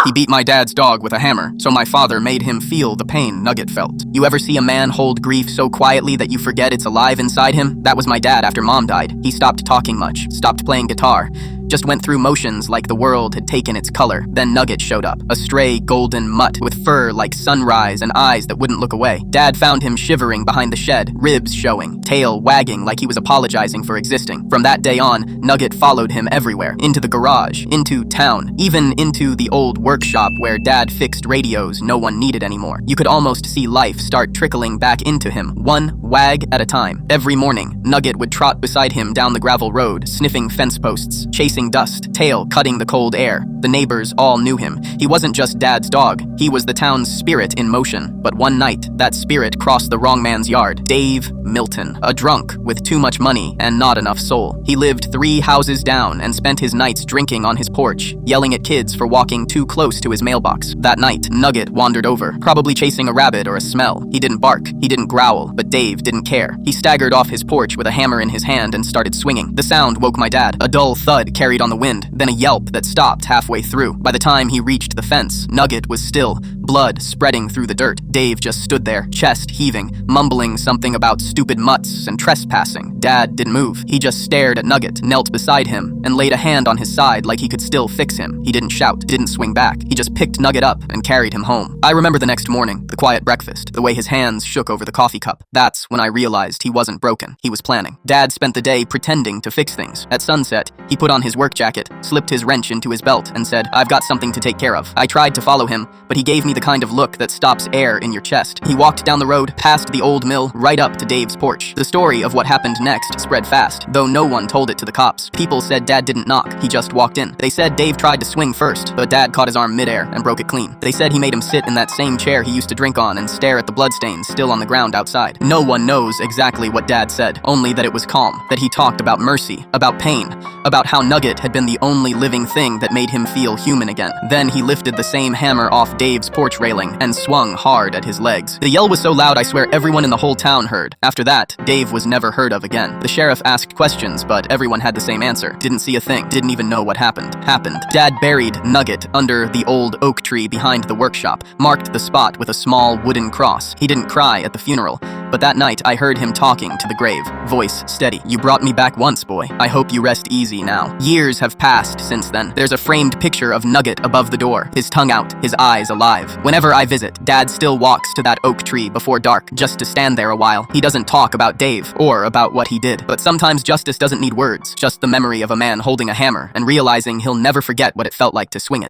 He beat my dad's dog with a hammer, so my father made him feel the pain Nugget felt. You ever see a man hold grief so quietly that you forget it's alive inside him? That was my dad after Mom died. He stopped talking much, stopped playing guitar, just went through motions like the world had taken its color. Then Nugget showed up, a stray golden mutt with fur like sunrise and eyes that wouldn't look away. Dad found him shivering behind the shed, ribs showing, tail wagging like he was apologizing for existing. From that day on, Nugget followed him everywhere, into the garage, into town, even into the old workshop where Dad fixed radios no one needed anymore. You could almost see life start trickling back into him, one wag at a time. Every morning, Nugget would trot beside him down the gravel road, sniffing fence posts, chasing dust, tail cutting the cold air. The neighbors all knew him. He wasn't just Dad's dog, he was the town's spirit in motion. But one night, that spirit crossed the wrong man's yard. Dave Milton, a drunk with too much money and not enough soul. He lived 3 houses down and spent his nights drinking on his porch, yelling at kids for walking too close to his mailbox. That night, Nugget wandered over, probably chasing a rabbit or a smell. He didn't bark, he didn't growl, but Dave didn't care. He staggered off his porch with a hammer in his hand and started swinging. The sound woke my dad. A dull thud carried on the wind, then a yelp that stopped halfway through. By the time he reached the fence, Nugget was still, blood spreading through the dirt. Dave just stood there, chest heaving, mumbling something about stupid mutts and trespassing. Dad didn't move. He just stared at Nugget, knelt beside him, and laid a hand on his side like he could still fix him. He didn't shout, didn't swing back. He just picked Nugget up and carried him home. I remember the next morning, the quiet breakfast, the way his hands shook over the coffee cup. That's when I realized he wasn't broken. He was planning. Dad spent the day pretending to fix things. At sunset, he put on his work jacket, slipped his wrench into his belt, and said, "I've got something to take care of." I tried to follow him, but he gave me the kind of look that stops air in your chest. He walked down the road, past the old mill, right up to Dave's porch. The story of what happened next spread fast, though no one told it to the cops. People said Dad didn't knock, he just walked in. They said Dave tried to swing first, but Dad caught his arm midair and broke it clean. They said he made him sit in that same chair he used to drink on and stare at the bloodstains still on the ground outside. No one knows exactly what Dad said, only that it was calm, that he talked about mercy, about pain, about how Nugget had been the only living thing that made him feel human again. Then he lifted the same hammer off Dave's porch railing and swung hard at his legs. The yell was so loud I swear everyone in the whole town heard. After that, Dave was never heard of again. The sheriff asked questions, but everyone had the same answer. Didn't see a thing, didn't even know what happened. Dad buried Nugget under the old oak tree behind the workshop, marked the spot with a small wooden cross. He didn't cry at the funeral, but that night I heard him talking to the grave, voice steady. "You brought me back once, boy. I hope you rest easy now." Years have passed since then. There's a framed picture of Nugget above the door, his tongue out, his eyes alive. Whenever I visit, Dad still walks to that oak tree before dark, just to stand there a while. He doesn't talk about Dave, or about what he did. But sometimes justice doesn't need words, just the memory of a man holding a hammer and realizing he'll never forget what it felt like to swing it.